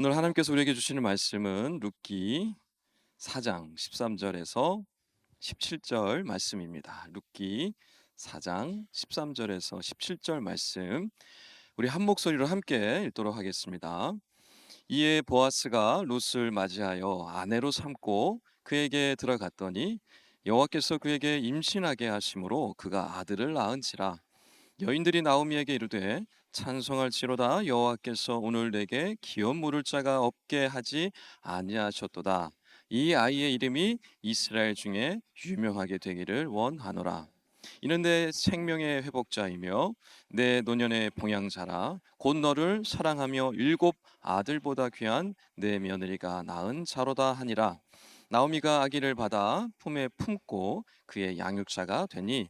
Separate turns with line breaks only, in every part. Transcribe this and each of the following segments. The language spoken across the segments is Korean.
오늘 하나님께서 우리에게 주시는 말씀은 룻기 4장 13절에서 17절 말씀입니다. 룻기 4장 13절에서 17절 말씀, 우리 한 목소리로 함께 읽도록 하겠습니다. 이에 보아스가 룻을 맞이하여 아내로 삼고 그에게 들어갔더니 여호와께서 그에게 임신하게 하심으로 그가 아들을 낳은지라. 여인들이 나오미에게 이르되 찬송할지로다, 여호와께서 오늘 내게 기업 물을 자가 없게 하지 아니하셨도다. 이 아이의 이름이 이스라엘 중에 유명하게 되기를 원하노라. 이는 내 생명의 회복자이며 내 노년의 봉양자라. 곧 너를 사랑하며 일곱 아들보다 귀한 내 며느리가 낳은 자로다 하니라. 나오미가 아기를 받아 품에 품고 그의 양육자가 되니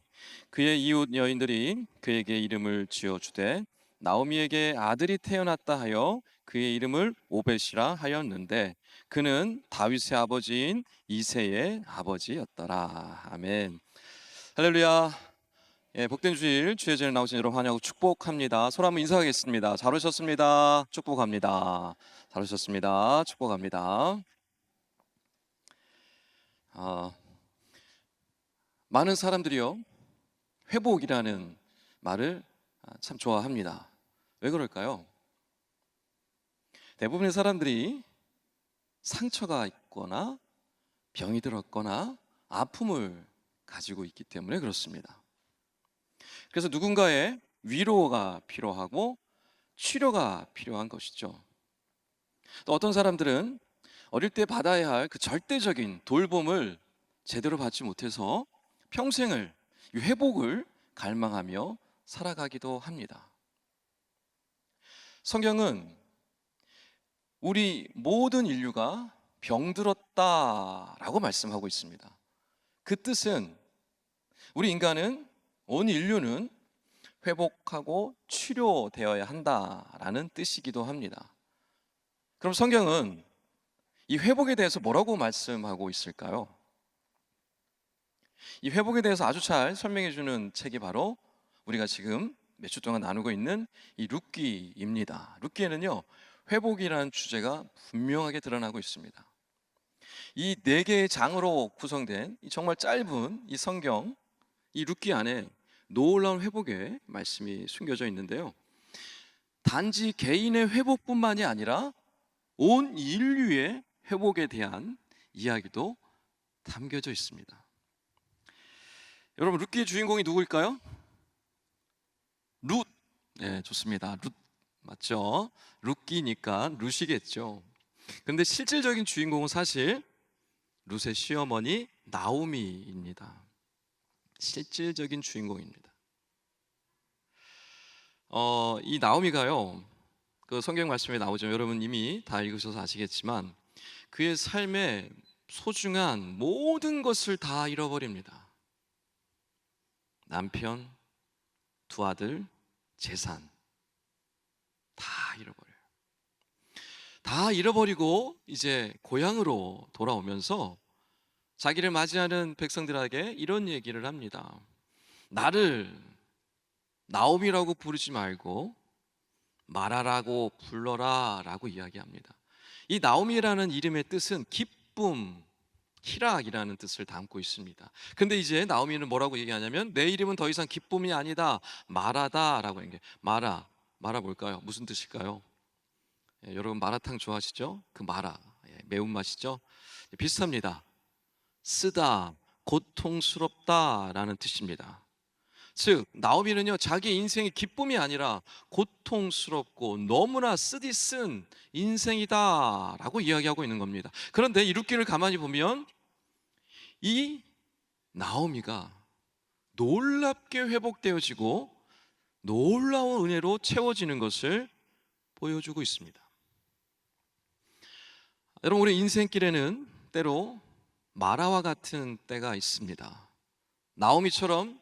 그의 이웃 여인들이 그에게 이름을 지어 주되 나오미에게 아들이 태어났다 하여 그의 이름을 오벳이라 하였는데 그는 다윗의 아버지인 이새의 아버지였더라. 아멘. 할렐루야. 예, 복된 주일 주의 전에 나오신 여러분 환영하고 축복합니다. 서로 한번 인사하겠습니다. 잘 오셨습니다. 축복합니다. 잘 오셨습니다. 축복합니다. 아, 많은 사람들이요, 회복이라는 말을 참 좋아합니다. 왜 그럴까요? 대부분의 사람들이 상처가 있거나 병이 들었거나 아픔을 가지고 있기 때문에 그렇습니다. 그래서 누군가의 위로가 필요하고 치료가 필요한 것이죠. 또 어떤 사람들은 어릴 때 받아야 할 그 절대적인 돌봄을 제대로 받지 못해서 평생을 이 회복을 갈망하며 살아가기도 합니다. 성경은 우리 모든 인류가 병들었다라고 말씀하고 있습니다. 그 뜻은 우리 인간은, 온 인류는 회복하고 치료되어야 한다라는 뜻이기도 합니다. 그럼 성경은 이 회복에 대해서 뭐라고 말씀하고 있을까요? 이 회복에 대해서 아주 잘 설명해 주는 책이 바로 우리가 지금 몇 주 동안 나누고 있는 이 룻기입니다. 룻기에는요, 회복이라는 주제가 분명하게 드러나고 있습니다. 이 네 개의 장으로 구성된 이 정말 짧은 이 성경, 이 룻기 안에 놀라운 회복의 말씀이 숨겨져 있는데요, 단지 개인의 회복뿐만이 아니라 온 인류의 회복에 대한 이야기도 담겨져 있습니다. 여러분, 룻기의 주인공이 누구일까요? 룻. 네, 좋습니다. 룻 맞죠? 룻기니까 룻이겠죠. 그런데 실질적인 주인공은 사실 룻의 시어머니 나오미입니다. 실질적인 주인공입니다. 이 나오미가요, 그 성경 말씀에 나오죠. 여러분 이미 다 읽으셔서 아시겠지만 그의 삶에 소중한 모든 것을 다 잃어버립니다. 남편, 두 아들, 재산 다 잃어버려요. 다 잃어버리고 이제 고향으로 돌아오면서 자기를 맞이하는 백성들에게 이런 얘기를 합니다. 나를 나오미라고 부르지 말고 마라라고 불러라 라고 이야기합니다. 이 나오미라는 이름의 뜻은 기쁨, 희락이라는 뜻을 담고 있습니다. 근데 이제 나오미는 뭐라고 얘기하냐면 내 이름은 더 이상 기쁨이 아니다, 마라다 라고 하는 게, 마라 뭘까요? 무슨 뜻일까요? 예, 여러분 마라탕 좋아하시죠? 그 마라, 예, 매운맛이죠? 비슷합니다. 쓰다, 고통스럽다 라는 뜻입니다. 즉 나오미는요, 자기 인생의 기쁨이 아니라 고통스럽고 너무나 쓰디 쓴 인생이다 라고 이야기하고 있는 겁니다. 그런데 이 룻기를 가만히 보면 이 나오미가 놀랍게 회복되어지고 놀라운 은혜로 채워지는 것을 보여주고 있습니다. 여러분, 우리 인생길에는 때로 마라와 같은 때가 있습니다. 나오미처럼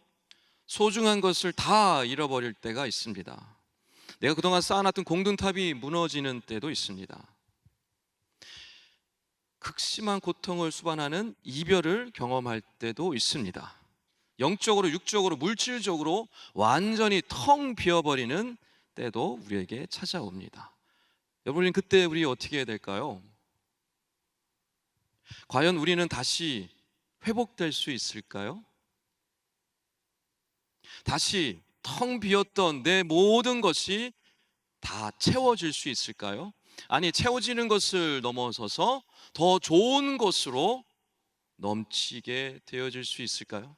소중한 것을 다 잃어버릴 때가 있습니다. 내가 그동안 쌓아놨던 공든탑이 무너지는 때도 있습니다. 극심한 고통을 수반하는 이별을 경험할 때도 있습니다. 영적으로, 육적으로, 물질적으로 완전히 텅 비어버리는 때도 우리에게 찾아옵니다. 여러분, 그때 우리 어떻게 해야 될까요? 과연 우리는 다시 회복될 수 있을까요? 다시 텅 비었던 내 모든 것이 다 채워질 수 있을까요? 아니, 채워지는 것을 넘어서서 더 좋은 것으로 넘치게 되어질 수 있을까요?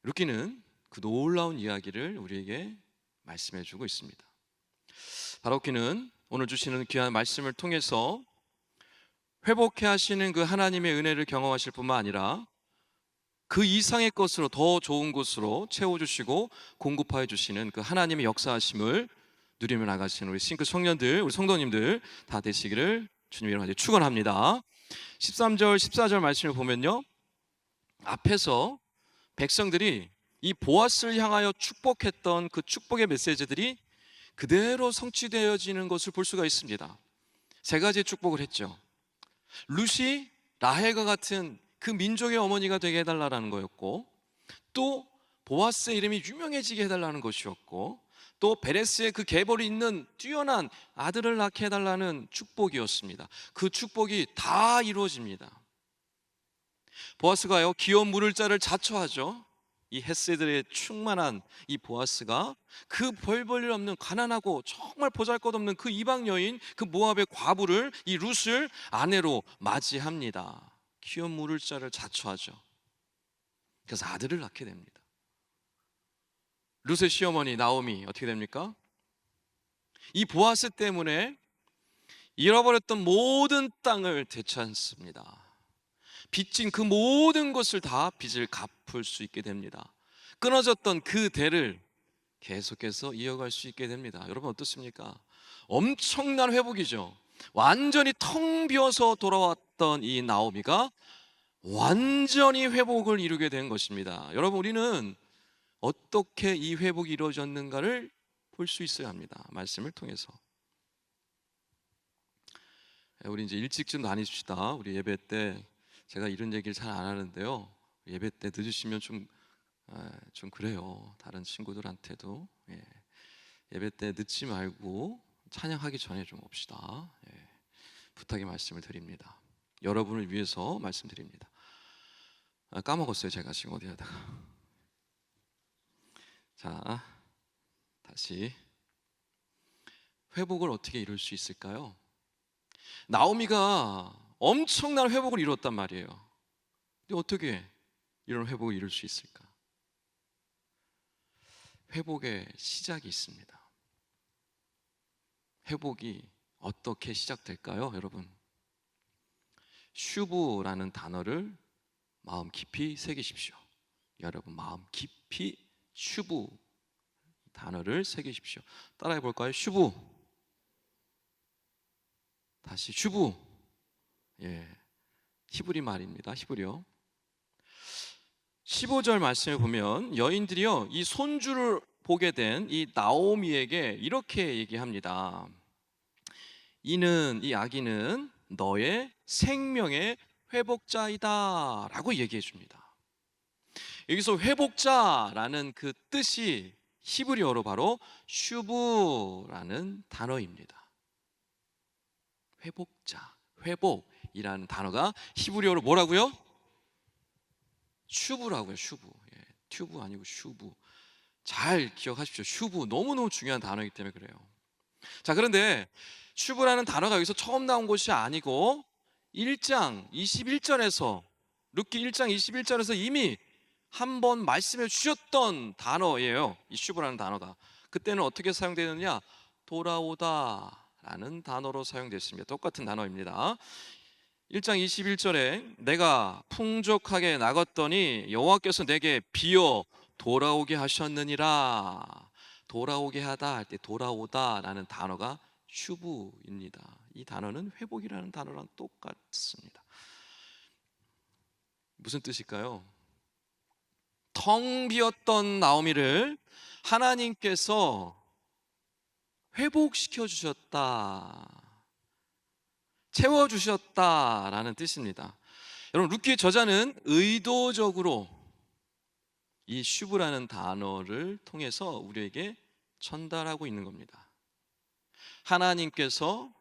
루키는 그 놀라운 이야기를 우리에게 말씀해 주고 있습니다. 바로키는 오늘 주시는 귀한 말씀을 통해서 회복해 하시는 그 하나님의 은혜를 경험하실 뿐만 아니라 그 이상의 것으로, 더 좋은 것으로 채워주시고 공급하여 주시는 그 하나님의 역사하심을 누리며 나가시는 우리 싱크 청년들, 우리 성도님들 다 되시기를 주님의 이름으로 축원합니다. 13절 14절 말씀을 보면요, 앞에서 백성들이 이 보아스를 향하여 축복했던 그 축복의 메시지들이 그대로 성취되어지는 것을 볼 수가 있습니다. 세 가지 축복을 했죠. 룻이 라헬과 같은 그 민족의 어머니가 되게 해달라는 거였고, 또 보아스의 이름이 유명해지게 해달라는 것이었고, 또 베레스의 그 계보를 잇는 뛰어난 아들을 낳게 해달라는 축복이었습니다. 그 축복이 다 이루어집니다. 보아스가요, 귀여운 물을 자를 자처하죠. 이 헤세드의 충만한 이 보아스가 그 별 볼 일 없는 가난하고 정말 보잘것없는 그 이방 여인, 그 모압의 과부를, 이 룻을 아내로 맞이합니다. 귀여운 물을 자를 자처하죠. 그래서 아들을 낳게 됩니다. 룻의 시어머니 나오미 어떻게 됩니까? 이 보아스 때문에 잃어버렸던 모든 땅을 되찾습니다. 빚진 그 모든 것을 다 빚을 갚을 수 있게 됩니다. 끊어졌던 그 대를 계속해서 이어갈 수 있게 됩니다. 여러분 어떻습니까? 엄청난 회복이죠. 완전히 텅 비어서 돌아왔던 이 나오미가 완전히 회복을 이루게 된 것입니다. 여러분, 우리는 어떻게 이 회복이 이루어졌는가를 볼 수 있어야 합니다. 말씀을 통해서. 우리 이제 일찍 좀 다니십시다. 우리 예배 때 제가 이런 얘기를 잘 안 하는데요, 예배 때 늦으시면 좀 그래요. 다른 친구들한테도 예배 때 늦지 말고 찬양하기 전에 좀 옵시다. 부탁의 말씀을 드립니다. 여러분을 위해서 말씀드립니다. 까먹었어요, 제가 지금 어디 하다가. 자, 다시 회복을 어떻게 이룰 수 있을까요? 나오미가 엄청난 회복을 이뤘단 말이에요. 근데 어떻게 이런 회복을 이룰 수 있을까? 회복의 시작이 있습니다. 회복이 어떻게 시작될까요, 여러분? 슈브라는 단어를 마음 깊이 새기십시오. 여러분, 마음 깊이 슈브 단어를 새기십시오. 따라해 볼까요? 슈브. 다시 슈브. 히브리 말입니다. 히브리어. 15절 말씀을 보면 여인들이요, 이 손주를 보게 된 이 나오미에게 이렇게 얘기합니다. 이 아기는 너의 생명의 회복자이다 라고 얘기해 줍니다. 여기서 회복자라는 그 뜻이 히브리어로 바로 슈브라는 단어입니다. 회복자, 회복이라는 단어가 히브리어로 뭐라고요? 슈브라고요. 슈브. 튜브 아니고 슈브. 잘 기억하십시오. 슈브 너무너무 중요한 단어이기 때문에 그래요. 자, 그런데 슈브라는 단어가 여기서 처음 나온 것이 아니고 1장 21절에서 룻기 1장 21절에서 이미 한번 말씀해 주셨던 단어예요. 이 슈브라는 단어가 그때는 어떻게 사용되느냐, 돌아오다 라는 단어로 사용됐습니다. 똑같은 단어입니다. 1장 21절에 내가 풍족하게 나갔더니 여호와께서 내게 비어 돌아오게 하셨느니라. 돌아오게 하다 할 때 돌아오다 라는 단어가 슈브입니다. 이 단어는 회복이라는 단어랑 똑같습니다. 무슨 뜻일까요? 텅 비었던 나오미를 하나님께서 회복시켜 주셨다, 채워주셨다라는 뜻입니다. 여러분, 룻기의 저자는 의도적으로 이 슈브라는 단어를 통해서 우리에게 전달하고 있는 겁니다. 하나님께서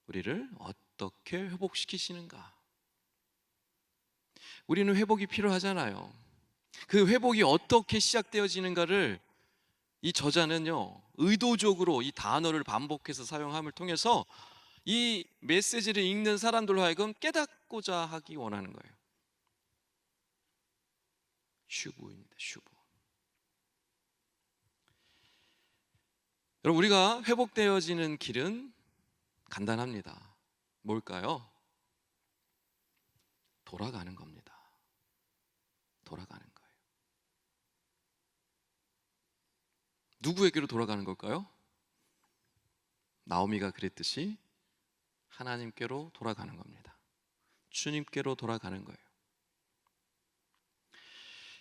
우리를 어떻게 회복시키시는가? 우리는 회복이 필요하잖아요. 그 회복이 어떻게 시작되어지는가를 이 저자는요, 의도적으로 이 단어를 반복해서 사용함을 통해서 이 메시지를 읽는 사람들로 하여금 깨닫고자 하기 원하는 거예요. 슈브입니다. 슈브. 여러분, 우리가 회복되어지는 길은 간단합니다. 뭘까요? 돌아가는 겁니다. 돌아가는 거예요. 누구에게로 돌아가는 걸까요? 나오미가 그랬듯이 하나님께로 돌아가는 겁니다. 주님께로 돌아가는 거예요.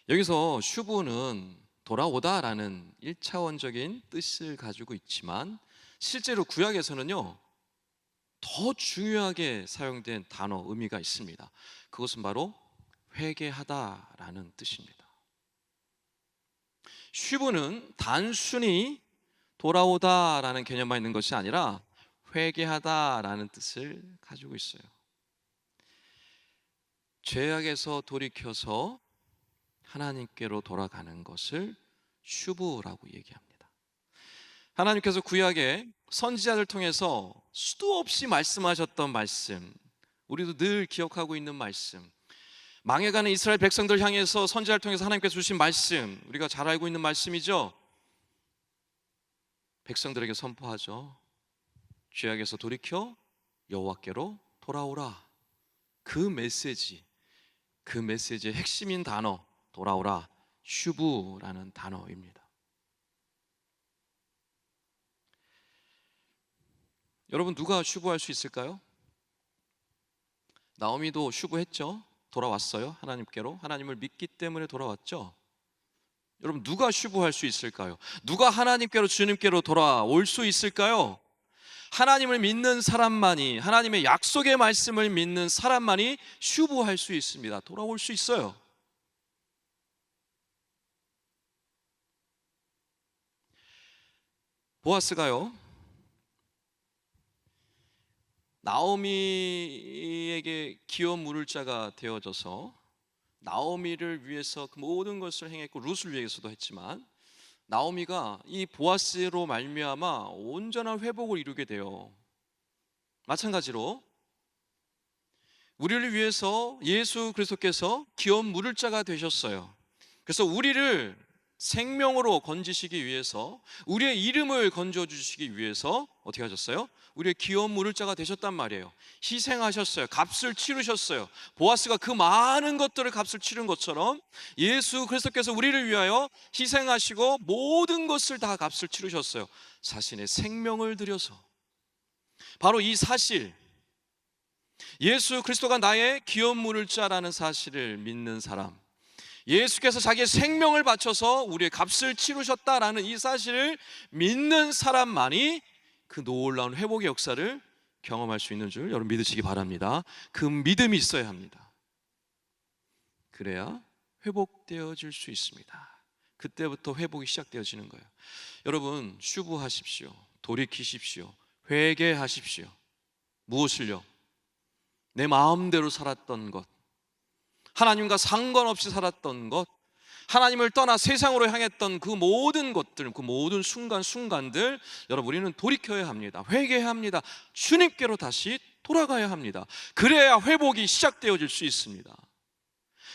여기서 슈브는 돌아오다라는 1차원적인 뜻을 가지고 있지만 실제로 구약에서는요, 더 중요하게 사용된 단어, 의미가 있습니다. 그것은 바로 회개하다라는 뜻입니다. 슈브는 단순히 돌아오다라는 개념만 있는 것이 아니라 회개하다라는 뜻을 가지고 있어요. 죄악에서 돌이켜서 하나님께로 돌아가는 것을 슈브라고 얘기합니다. 하나님께서 구약에 선지자들 통해서 수도 없이 말씀하셨던 말씀, 우리도 늘 기억하고 있는 말씀, 망해가는 이스라엘 백성들 향해서 선지자를 통해서 하나님께서 주신 말씀, 우리가 잘 알고 있는 말씀이죠. 백성들에게 선포하죠. 죄악에서 돌이켜 여호와께로 돌아오라. 그 메시지의 핵심인 단어, 돌아오라, 슈브라는 단어입니다. 여러분, 누가 슈브할 수 있을까요? 나오미도 슈브했죠. 돌아왔어요. 하나님께로. 하나님을 믿기 때문에 돌아왔죠. 여러분, 누가 슈브할 수 있을까요? 누가 하나님께로, 주님께로 돌아올 수 있을까요? 하나님을 믿는 사람만이, 하나님의 약속의 말씀을 믿는 사람만이 슈브할 수 있습니다. 돌아올 수 있어요. 보아스가요, 나오미에게 기업 물을 자가 되어져서 나오미를 위해서 그 모든 것을 행했고 룻을 위해서도 했지만, 나오미가 이 보아스로 말미암아 온전한 회복을 이루게 돼요. 마찬가지로 우리를 위해서 예수 그리스도께서 기업 물을 자가 되셨어요. 그래서 우리를 생명으로 건지시기 위해서, 우리의 이름을 건져주시기 위해서 어떻게 하셨어요? 우리의 기업 물을 자가 되셨단 말이에요. 희생하셨어요. 값을 치르셨어요. 보아스가 그 많은 것들을 값을 치른 것처럼 예수 그리스도께서 우리를 위하여 희생하시고 모든 것을 다 값을 치르셨어요. 자신의 생명을 들여서. 바로 이 사실, 예수 그리스도가 나의 기업 물을 자라는 사실을 믿는 사람, 예수께서 자기의 생명을 바쳐서 우리의 값을 치르셨다라는 이 사실을 믿는 사람만이 그 놀라운 회복의 역사를 경험할 수 있는 줄 여러분 믿으시기 바랍니다. 그 믿음이 있어야 합니다. 그래야 회복되어질 수 있습니다. 그때부터 회복이 시작되어지는 거예요. 여러분, 슈브하십시오. 돌이키십시오. 회개하십시오. 무엇을요? 내 마음대로 살았던 것, 하나님과 상관없이 살았던 것, 하나님을 떠나 세상으로 향했던 그 모든 것들, 그 모든 순간들, 여러분 우리는 돌이켜야 합니다. 회개해야 합니다. 주님께로 다시 돌아가야 합니다. 그래야 회복이 시작되어질 수 있습니다.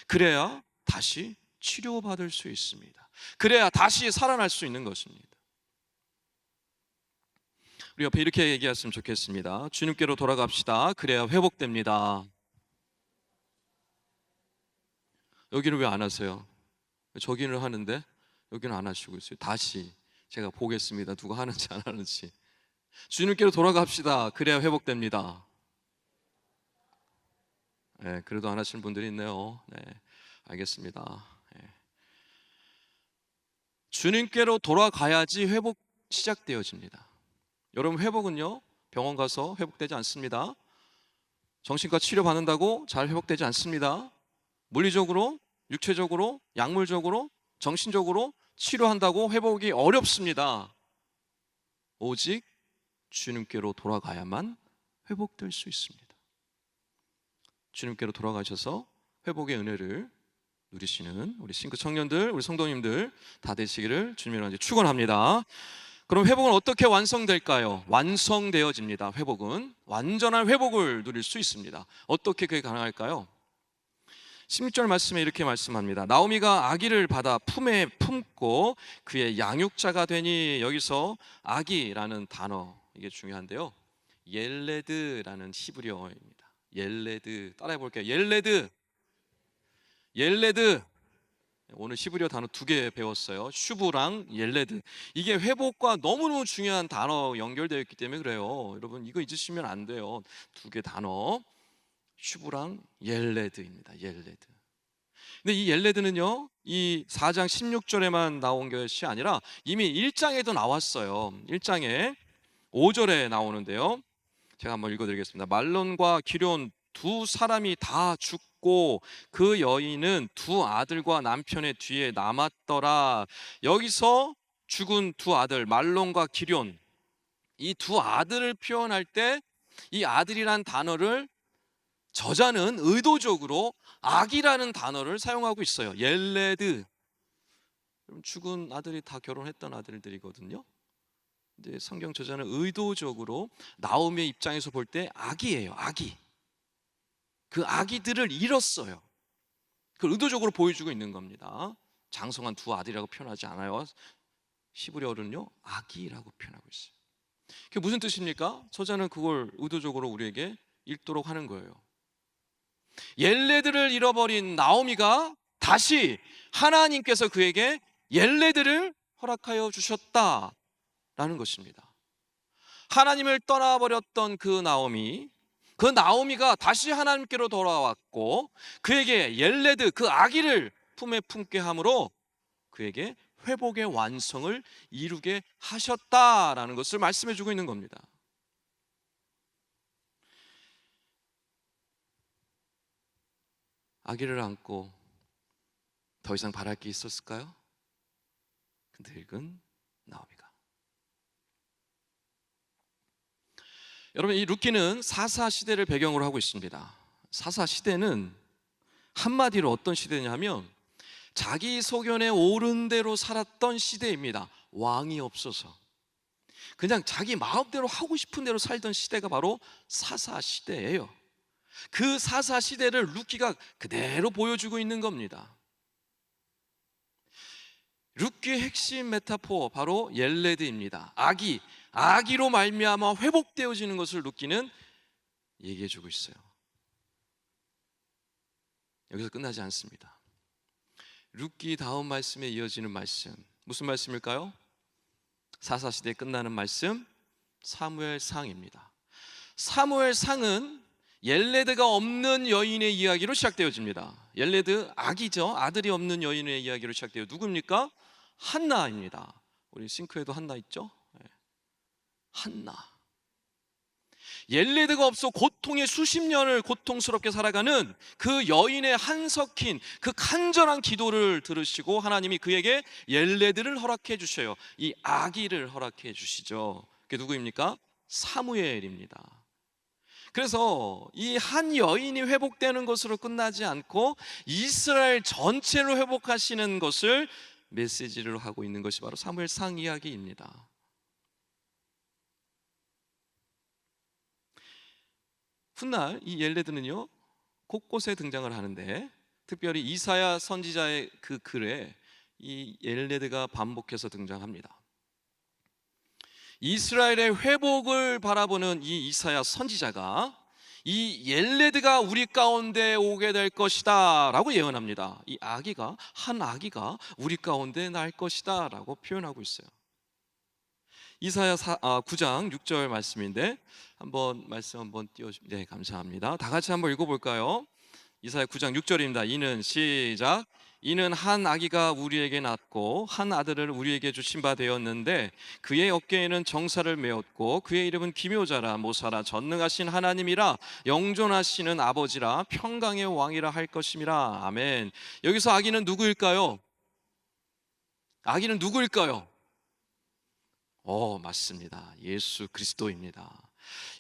그래야 다시 치료받을 수 있습니다. 그래야 다시 살아날 수 있는 것입니다. 우리 옆에 이렇게 얘기했으면 좋겠습니다. 주님께로 돌아갑시다. 그래야 회복됩니다. 여기는 왜 안 하세요? 저기는 하는데 여기는 안 하시고 있어요. 다시 제가 보겠습니다. 누가 하는지 안 하는지. 주님께로 돌아갑시다. 그래야 회복됩니다. 네, 그래도 안 하시는 분들이 있네요. 네, 알겠습니다. 네. 주님께로 돌아가야지 회복 시작되어집니다. 여러분, 회복은요, 병원 가서 회복되지 않습니다. 정신과 치료 받는다고 잘 회복되지 않습니다. 물리적으로, 육체적으로, 약물적으로, 정신적으로 치료한다고 회복이 어렵습니다. 오직 주님께로 돌아가야만 회복될 수 있습니다. 주님께로 돌아가셔서 회복의 은혜를 누리시는 우리 싱크 청년들, 우리 성도님들 다 되시기를 주님의 이름으로 축원합니다. 그럼 회복은 어떻게 완성될까요? 완성되어집니다. 회복은 완전한 회복을 누릴 수 있습니다. 어떻게 그게 가능할까요? 16절 말씀에 이렇게 말씀합니다. 나오미가 아기를 받아 품에 품고 그의 양육자가 되니, 여기서 아기라는 단어, 이게 중요한데요, 옐레드라는 히브리어입니다. 옐레드, 따라해 볼게요. 옐레드. 옐레드. 오늘 히브리어 단어 2개 배웠어요. 슈브랑 옐레드. 이게 회복과 너무너무 중요한 단어 연결되어 있기 때문에 그래요. 여러분 이거 잊으시면 안 돼요. 2개 단어, 슈브랑 옐레드입니다. 옐레드. 근데 이 옐레드는요, 이 4장 16절에만 나온 것이 아니라 이미 1장에도 나왔어요. 1장에 5절에 나오는데요, 제가 한번 읽어드리겠습니다. 말론과 기럨 두 사람이 다 죽고 그 여인은 두 아들과 남편의 뒤에 남았더라. 여기서 죽은 두 아들, 말론과 기럨, 이 두 아들을 표현할 때 이 아들이란 단어를 저자는 의도적으로 아기라는 단어를 사용하고 있어요. 옐레드. 죽은 아들이 다 결혼했던 아들들이거든요. 근데 성경 저자는 의도적으로 나오미의 입장에서 볼 때 아기예요. 아기. 그 아기들을 잃었어요. 그걸 의도적으로 보여주고 있는 겁니다. 장성한 두 아들이라고 표현하지 않아요. 히브리어는요, 아기라고 표현하고 있어요. 그게 무슨 뜻입니까? 저자는 그걸 의도적으로 우리에게 읽도록 하는 거예요. 옐레드를 잃어버린 나오미가 다시 하나님께서 그에게 옐레드를 허락하여 주셨다라는 것입니다. 하나님을 떠나버렸던 그 나오미가 다시 하나님께로 돌아왔고 그에게 옐레드, 그 아기를 품에 품게 함으로 그에게 회복의 완성을 이루게 하셨다라는 것을 말씀해 주고 있는 겁니다. 아기를 안고 더 이상 바랄 게 있었을까요? 그 늙은 나오미가. 여러분, 이 룻기는 사사 시대를 배경으로 하고 있습니다. 사사 시대는 한마디로 어떤 시대냐면 자기 소견에 옳은 대로 살았던 시대입니다. 왕이 없어서 그냥 자기 마음대로 하고 싶은 대로 살던 시대가 바로 사사 시대예요. 그 사사 시대를 룻기가 그대로 보여주고 있는 겁니다. 룻기의 핵심 메타포 바로 옐레드입니다. 아기로 말미암아 회복되어지는 것을 룻기는 얘기해주고 있어요. 여기서 끝나지 않습니다. 룻기 다음 말씀에 이어지는 말씀, 무슨 말씀일까요? 사사시대에 끝나는 말씀, 사무엘상입니다. 사무엘상은 옐레드가 없는 여인의 이야기로 시작되어집니다. 옐레드, 아기죠. 아들이 없는 여인의 이야기로 시작돼요. 누굽니까? 한나입니다. 우리 싱크에도 한나 있죠? 한나. 옐레드가 없어 고통의 수십 년을 고통스럽게 살아가는 그 여인의 한석힌 그 간절한 기도를 들으시고 하나님이 그에게 옐레드를 허락해 주셔요. 이 아기를 허락해 주시죠. 그게 누구입니까? 사무엘입니다. 그래서 이 한 여인이 회복되는 것으로 끝나지 않고 이스라엘 전체로 회복하시는 것을 메시지를 하고 있는 것이 바로 사무엘상 이야기입니다. 훗날 이 옐레드는요 곳곳에 등장을 하는데 특별히 이사야 선지자의 그 글에 이 옐레드가 반복해서 등장합니다. 이스라엘의 회복을 바라보는 이 이사야 선지자가 이 옐레드가 우리 가운데 오게 될 것이다 라고 예언합니다. 이 한 아기가 우리 가운데 날 것이다 라고 표현하고 있어요. 이사야 9장 6절 말씀인데 말씀 한번 띄워주시면, 네, 감사합니다. 다 같이 한번 읽어볼까요? 이사야 9장 6절입니다. 이는 한 아기가 우리에게 낳고 한 아들을 우리에게 주신 바 되었는데 그의 어깨에는 정사를 메었고 그의 이름은 기묘자라 모사라 전능하신 하나님이라 영존하시는 아버지라 평강의 왕이라 할 것임이라. 아멘. 여기서 아기는 누구일까요? 아기는 누구일까요? 맞습니다. 예수 그리스도입니다.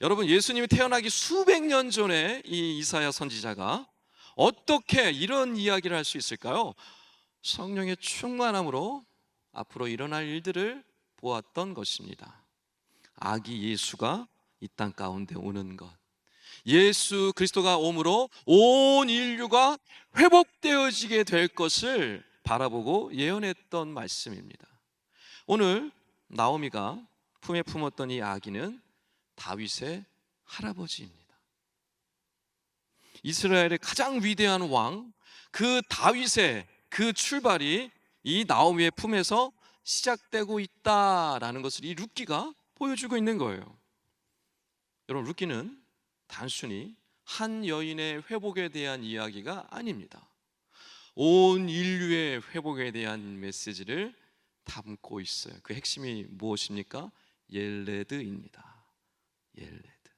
여러분, 예수님이 태어나기 수백 년 전에 이 이사야 선지자가 어떻게 이런 이야기를 할 수 있을까요? 성령의 충만함으로 앞으로 일어날 일들을 보았던 것입니다. 아기 예수가 이 땅 가운데 오는 것, 예수 그리스도가 오므로 온 인류가 회복되어지게 될 것을 바라보고 예언했던 말씀입니다. 오늘 나오미가 품에 품었던 이 아기는 다윗의 할아버지입니다. 이스라엘의 가장 위대한 왕, 그 다윗의 그 출발이 이 나오미의 품에서 시작되고 있다라는 것을 이 룻기가 보여주고 있는 거예요. 여러분, 룻기는 단순히 한 여인의 회복에 대한 이야기가 아닙니다. 온 인류의 회복에 대한 메시지를 담고 있어요. 그 핵심이 무엇입니까? 옐레드입니다. 옐레드.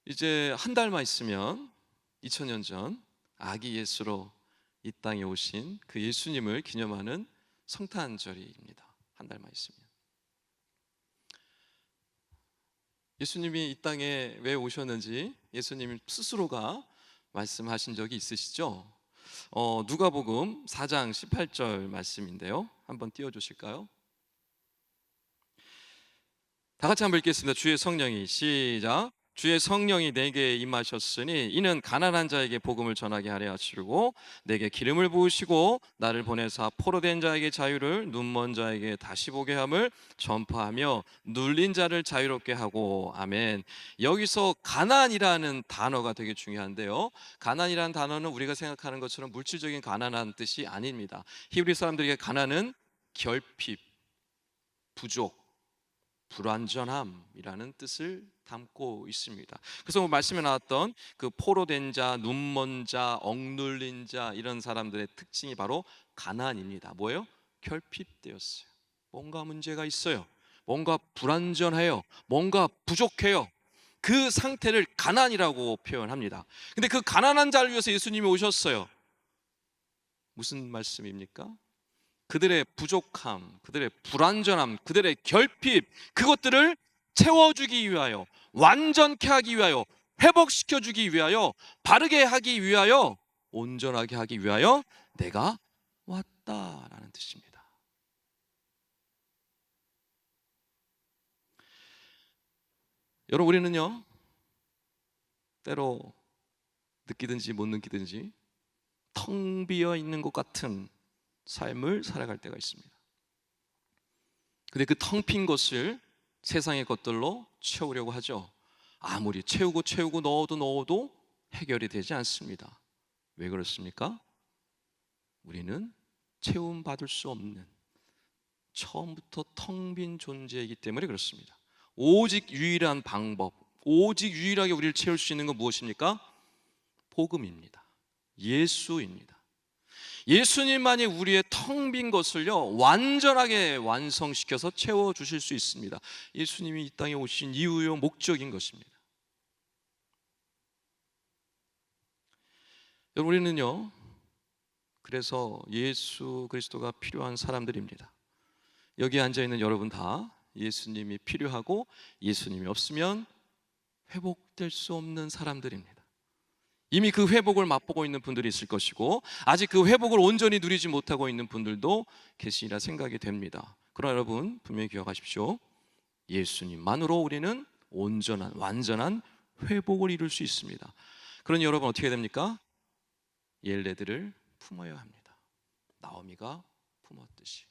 이제 한 달만 있으면 2000년 전 아기 예수로 이 땅에 오신 그 예수님을 기념하는 성탄절입니다. 한 달만 있으면. 예수님이 이 땅에 왜 오셨는지 예수님 스스로가 말씀하신 적이 있으시죠? 누가복음 4장 18절 말씀인데요. 한번 띄워주실까요? 다 같이 한번 읽겠습니다. 주의 성령이, 시작. 주의 성령이 내게 임하셨으니 이는 가난한 자에게 복음을 전하게 하려 하시고 내게 기름을 부으시고 나를 보내사 포로된 자에게 자유를, 눈먼 자에게 다시 보게 함을 전파하며 눌린 자를 자유롭게 하고. 아멘. 여기서 가난이라는 단어가 되게 중요한데요, 가난이라는 단어는 우리가 생각하는 것처럼 물질적인 가난한 뜻이 아닙니다. 히브리 사람들에게 가난은 결핍, 부족, 불완전함이라는 뜻을 담고 있습니다. 그래서 말씀에 나왔던 그 포로된 자, 눈먼 자, 억눌린 자, 이런 사람들의 특징이 바로 가난입니다. 뭐예요? 결핍되었어요. 뭔가 문제가 있어요. 뭔가 불완전해요. 뭔가 부족해요. 그 상태를 가난이라고 표현합니다. 근데 그 가난한 자를 위해서 예수님이 오셨어요. 무슨 말씀입니까? 그들의 부족함, 그들의 불완전함, 그들의 결핍, 그것들을 채워주기 위하여, 완전케 하기 위하여, 회복시켜주기 위하여, 바르게 하기 위하여, 온전하게 하기 위하여 내가 왔다라는 뜻입니다. 여러분, 우리는요, 때로 느끼든지 못 느끼든지 텅 비어 있는 것 같은 삶을 살아갈 때가 있습니다. 근데 그 텅 빈 것을 세상의 것들로 채우려고 하죠. 아무리 채우고 넣어도 해결이 되지 않습니다. 왜 그렇습니까? 우리는 채움 받을 수 없는, 처음부터 텅 빈 존재이기 때문에 그렇습니다. 오직 유일한 방법, 오직 유일하게 우리를 채울 수 있는 건 무엇입니까? 복음입니다. 예수입니다. 예수님만이 우리의 텅 빈 것을요 완전하게 완성시켜서 채워주실 수 있습니다. 예수님이 이 땅에 오신 이유요 목적인 것입니다. 여러분, 우리는요 그래서 예수 그리스도가 필요한 사람들입니다. 여기 앉아있는 여러분 다 예수님이 필요하고 예수님이 없으면 회복될 수 없는 사람들입니다. 이미 그 회복을 맛보고 있는 분들이 있을 것이고 아직 그 회복을 온전히 누리지 못하고 있는 분들도 계시리라 생각이 됩니다. 그러나 여러분 분명히 기억하십시오. 예수님만으로 우리는 온전한, 완전한 회복을 이룰 수 있습니다. 그러니 여러분 어떻게 됩니까? 옐레드를 품어야 합니다. 나오미가 품었듯이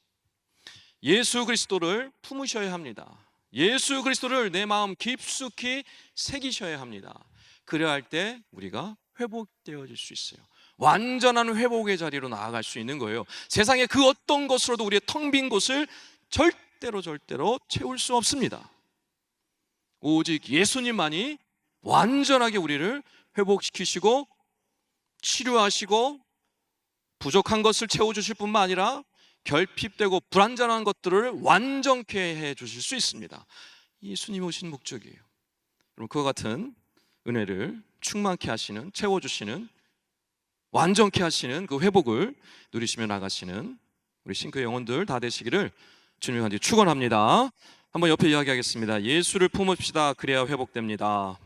예수 그리스도를 품으셔야 합니다. 예수 그리스도를 내 마음 깊숙이 새기셔야 합니다. 그래야 할 때 우리가 회복되어질 수 있어요. 완전한 회복의 자리로 나아갈 수 있는 거예요. 세상의 그 어떤 것으로도 우리의 텅 빈 곳을 절대로 채울 수 없습니다. 오직 예수님만이 완전하게 우리를 회복시키시고 치료하시고 부족한 것을 채워주실 뿐만 아니라 결핍되고 불완전한 것들을 완전케 해주실 수 있습니다. 예수님이 오신 목적이에요. 그럼 그와 같은 은혜를 충만케 하시는, 채워주시는 완전케 하시는 그 회복을 누리시며 나가시는 우리 싱크 영혼들 다 되시기를 주님의 간절히 축원합니다. 한번 옆에 이야기하겠습니다. 예수를 품읍시다. 그래야 회복됩니다.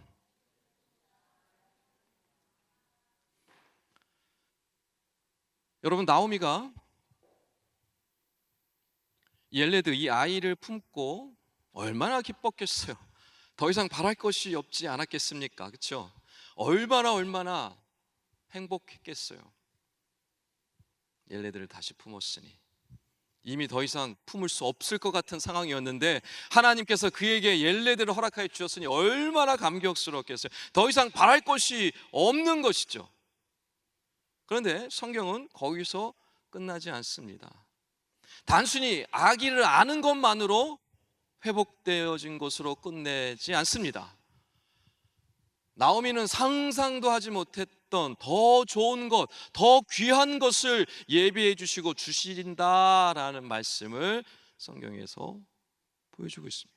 여러분, 나오미가 옐레드 이 아이를 품고 얼마나 기뻤겠어요. 더 이상 바랄 것이 없지 않았겠습니까? 그렇죠? 얼마나 행복했겠어요. 옐레드를 다시 품었으니 이미 더 이상 품을 수 없을 것 같은 상황이었는데 하나님께서 그에게 옐레드를 허락하여 주셨으니 얼마나 감격스럽겠어요. 더 이상 바랄 것이 없는 것이죠. 그런데 성경은 거기서 끝나지 않습니다. 단순히 아기를 아는 것만으로 회복되어진 것으로 끝내지 않습니다. 나오미는 상상도 하지 못했던 더 좋은 것, 더 귀한 것을 예비해 주시고 주신다라는 말씀을 성경에서 보여주고 있습니다.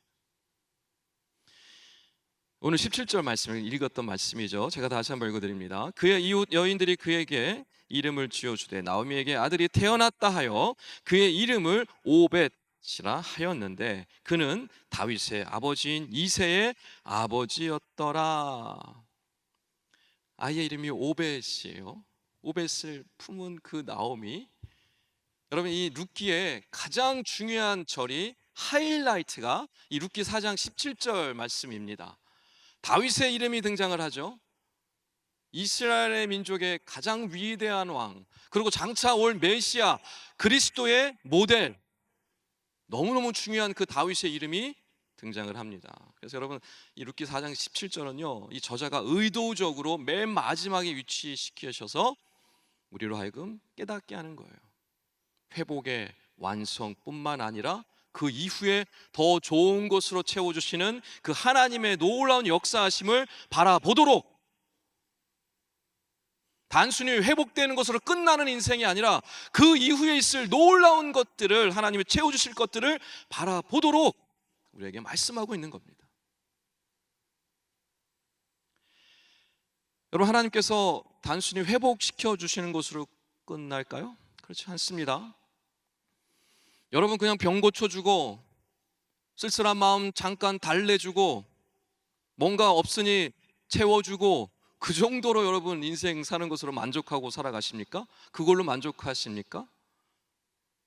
오늘 17절 말씀을 읽었던 말씀이죠. 제가 다시 한번 읽어드립니다. 그의 이웃 여인들이 그에게 이름을 지어주되 나오미에게 아들이 태어났다 하여 그의 이름을 오벳이라 하였는데 그는 다윗의 아버지인 이새의 아버지였더라. 아이의 이름이 오벳이에요. 오벳을 품은 그 나오미. 여러분, 이 룻기의 가장 중요한 절이 하이라이트가 이 룻기 4장 17절 말씀입니다. 다윗의 이름이 등장을 하죠. 이스라엘의 민족의 가장 위대한 왕, 그리고 장차 올 메시아 그리스도의 모델, 너무너무 중요한 그 다윗의 이름이 등장을 합니다. 그래서 여러분, 이 룻기 4장 17절은요 이 저자가 의도적으로 맨 마지막에 위치시키셔서 우리로 하여금 깨닫게 하는 거예요. 회복의 완성뿐만 아니라 그 이후에 더 좋은 것으로 채워주시는 그 하나님의 놀라운 역사하심을 바라보도록, 단순히 회복되는 것으로 끝나는 인생이 아니라 그 이후에 있을 놀라운 것들을, 하나님이 채워주실 것들을 바라보도록 우리에게 말씀하고 있는 겁니다. 여러분, 하나님께서 단순히 회복시켜 주시는 것으로 끝날까요? 그렇지 않습니다. 여러분, 그냥 병 고쳐주고 쓸쓸한 마음 잠깐 달래주고 뭔가 없으니 채워주고 그 정도로 여러분 인생 사는 것으로 만족하고 살아가십니까? 그걸로 만족하십니까?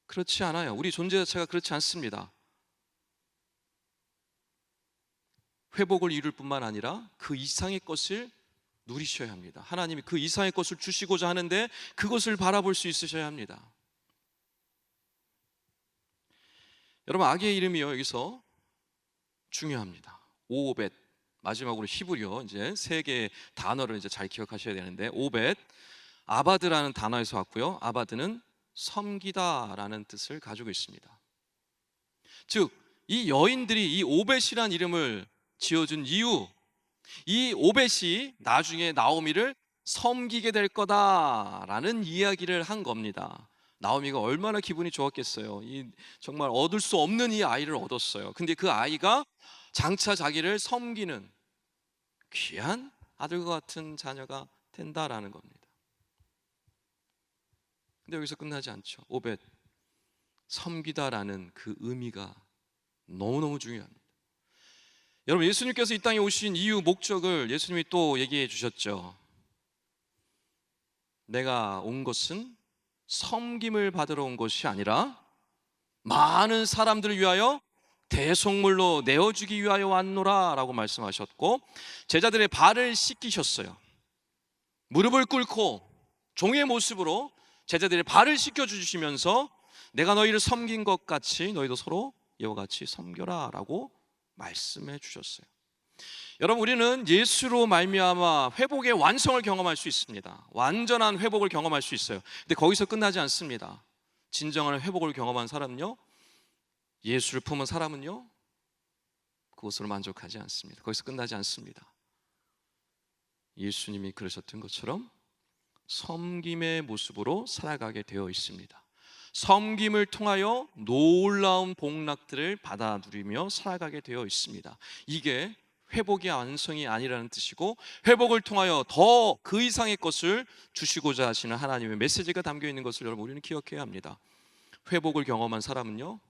그렇지 않아요. 우리 존재 자체가 그렇지 않습니다. 회복을 이룰 뿐만 아니라 그 이상의 것을 누리셔야 합니다. 하나님이 그 이상의 것을 주시고자 하는데 그것을 바라볼 수 있으셔야 합니다. 여러분, 아기의 이름이요 여기서 중요합니다. 오벳, 마지막으로 히브리어 이제 세 개의 단어를 이제 잘 기억하셔야 되는데, 오벳, 아바드라는 단어에서 왔고요. 아바드는 섬기다라는 뜻을 가지고 있습니다. 즉, 이 여인들이 이 오벳이라는 이름을 지어준 이유, 이 오벳이 나중에 나오미를 섬기게 될 거다라는 이야기를 한 겁니다. 나오미가 얼마나 기분이 좋았겠어요. 정말 얻을 수 없는 이 아이를 얻었어요. 근데 그 아이가 장차 자기를 섬기는 귀한 아들과 같은 자녀가 된다라는 겁니다. 근데 여기서 끝나지 않죠. 오벳, 섬기다라는 그 의미가 너무너무 중요합니다. 여러분, 예수님께서 이 땅에 오신 이유, 목적을 예수님이 또 얘기해 주셨죠. 내가 온 것은 섬김을 받으러 온 것이 아니라 많은 사람들을 위하여 대속물로 내어주기 위하여 왔노라 라고 말씀하셨고, 제자들의 발을 씻기셨어요. 무릎을 꿇고 종의 모습으로 제자들의 발을 씻겨주시면서 내가 너희를 섬긴 것 같이 너희도 서로 이와 같이 섬겨라 라고 말씀해 주셨어요. 여러분, 우리는 예수로 말미암아 회복의 완성을 경험할 수 있습니다. 완전한 회복을 경험할 수 있어요. 근데 거기서 끝나지 않습니다. 진정한 회복을 경험한 사람은요, 예수를 품은 사람은요, 그것으로 만족하지 않습니다. 거기서 끝나지 않습니다. 예수님이 그러셨던 것처럼 섬김의 모습으로 살아가게 되어 있습니다. 섬김을 통하여 놀라운 복락들을 받아 누리며 살아가게 되어 있습니다. 이게 회복이 완성이 아니라는 뜻이고, 회복을 통하여 더 그 이상의 것을 주시고자 하시는 하나님의 메시지가 담겨 있는 것을 여러분 우리는 기억해야 합니다. 회복을 경험한 사람은요,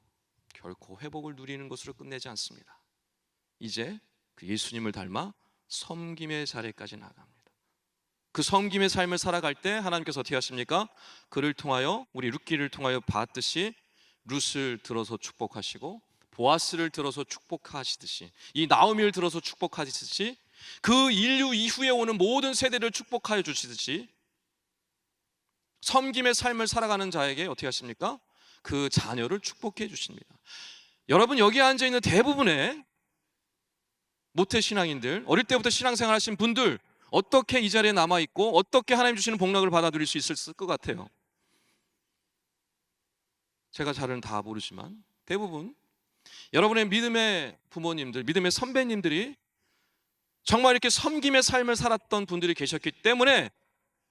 결코 회복을 누리는 것으로 끝내지 않습니다. 이제 그 예수님을 닮아 섬김의 자리까지 나갑니다. 그 섬김의 삶을 살아갈 때 하나님께서 어떻게 하십니까? 그를 통하여, 우리 룻기를 통하여 봤듯이 룻을 들어서 축복하시고, 보아스를 들어서 축복하시듯이, 이 나오미를 들어서 축복하시듯이, 그 인류 이후에 오는 모든 세대를 축복하여 주시듯이, 섬김의 삶을 살아가는 자에게 어떻게 하십니까? 그 자녀를 축복해 주십니다. 여러분, 여기 앉아있는 대부분의 모태신앙인들, 어릴 때부터 신앙생활 하신 분들, 어떻게 이 자리에 남아있고 어떻게 하나님 주시는 복락을 받아 누릴 수 있을 것 같아요? 제가 잘은 다 모르지만 대부분 여러분의 믿음의 부모님들, 믿음의 선배님들이 정말 이렇게 섬김의 삶을 살았던 분들이 계셨기 때문에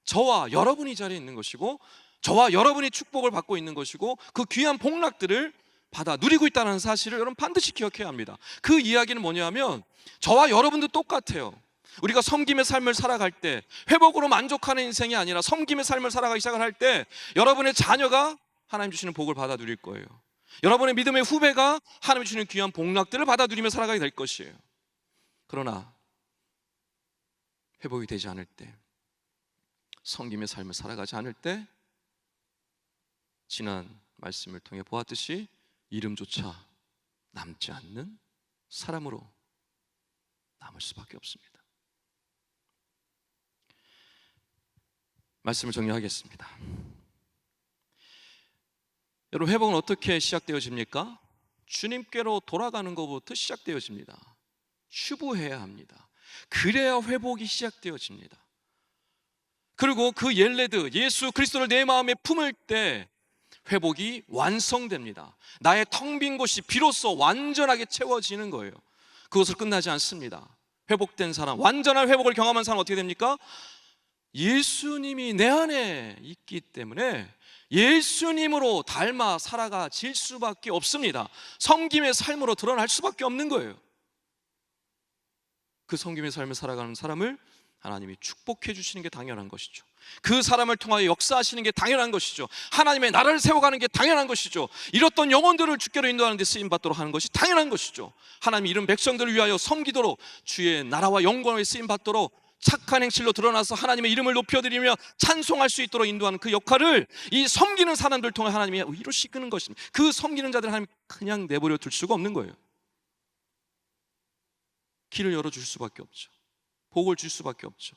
저와 여러분이 이 자리에 있는 것이고, 저와 여러분이 축복을 받고 있는 것이고, 그 귀한 복락들을 받아 누리고 있다는 사실을 여러분 반드시 기억해야 합니다. 그 이야기는 뭐냐면, 저와 여러분도 똑같아요. 우리가 섬김의 삶을 살아갈 때, 회복으로 만족하는 인생이 아니라 섬김의 삶을 살아가기 시작을 할 때, 여러분의 자녀가 하나님 주시는 복을 받아 누릴 거예요. 여러분의 믿음의 후배가 하나님 주시는 귀한 복락들을 받아 누리며 살아가게 될 것이에요. 그러나 회복이 되지 않을 때, 섬김의 삶을 살아가지 않을 때, 지난 말씀을 통해 보았듯이 이름조차 남지 않는 사람으로 남을 수밖에 없습니다. 말씀을 정리하겠습니다. 여러분, 회복은 어떻게 시작되어집니까? 주님께로 돌아가는 것부터 시작되어집니다. 추부해야 합니다. 그래야 회복이 시작되어집니다. 그리고 그 옐레드, 예수 그리스도를 내 마음에 품을 때 회복이 완성됩니다. 나의 텅 빈 곳이 비로소 완전하게 채워지는 거예요. 그것으로 끝나지 않습니다. 회복된 사람, 완전한 회복을 경험한 사람은 어떻게 됩니까? 예수님이 내 안에 있기 때문에 예수님으로 닮아 살아가질 수밖에 없습니다. 섬김의 삶으로 드러날 수밖에 없는 거예요. 그 섬김의 삶을 살아가는 사람을 하나님이 축복해 주시는 게 당연한 것이죠. 그 사람을 통하여 역사하시는 게 당연한 것이죠. 하나님의 나라를 세워가는 게 당연한 것이죠. 잃었던 영혼들을 주께로 인도하는 데 쓰임받도록 하는 것이 당연한 것이죠. 하나님이 이런 백성들을 위하여 섬기도록, 주의 나라와 영광을 쓰임받도록, 착한 행실로 드러나서 하나님의 이름을 높여드리며 찬송할 수 있도록 인도하는 그 역할을 이 섬기는 사람들을 통해 하나님이 이루시는 것입니다. 그 섬기는 자들을 하나님 그냥 내버려 둘 수가 없는 거예요. 길을 열어줄 수밖에 없죠. 복을 줄 수밖에 없죠.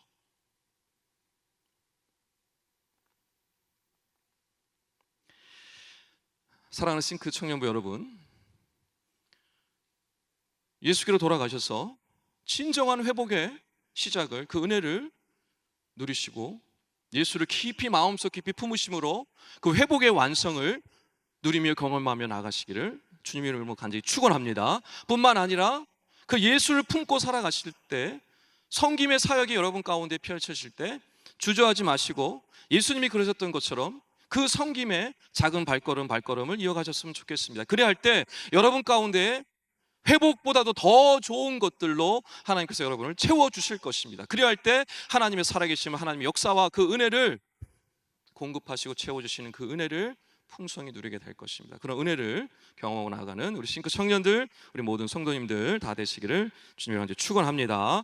사랑하는 싱크 청년부 여러분, 예수께로 돌아가셔서 진정한 회복의 시작을, 그 은혜를 누리시고 예수를 깊이 마음속 깊이 품으심으로 그 회복의 완성을 누리며 경험하며 나가시기를 주님의 이름으로 간절히 축원합니다. 뿐만 아니라 그 예수를 품고 살아가실 때, 섬김의 사역이 여러분 가운데 펼쳐질 때 주저하지 마시고 예수님이 그러셨던 것처럼 그 섬김의 작은 발걸음을 이어가셨으면 좋겠습니다. 그래야 할 때 여러분 가운데 회복보다도 더 좋은 것들로 하나님께서 여러분을 채워주실 것입니다. 그래야 할 때 하나님의 살아계심을, 하나님의 역사와 그 은혜를 공급하시고 채워주시는 그 은혜를 풍성히 누리게 될 것입니다. 그런 은혜를 경험하고 나가는 우리 싱크 청년들, 우리 모든 성도님들 다 되시기를 주님의 이름으로 축원합니다.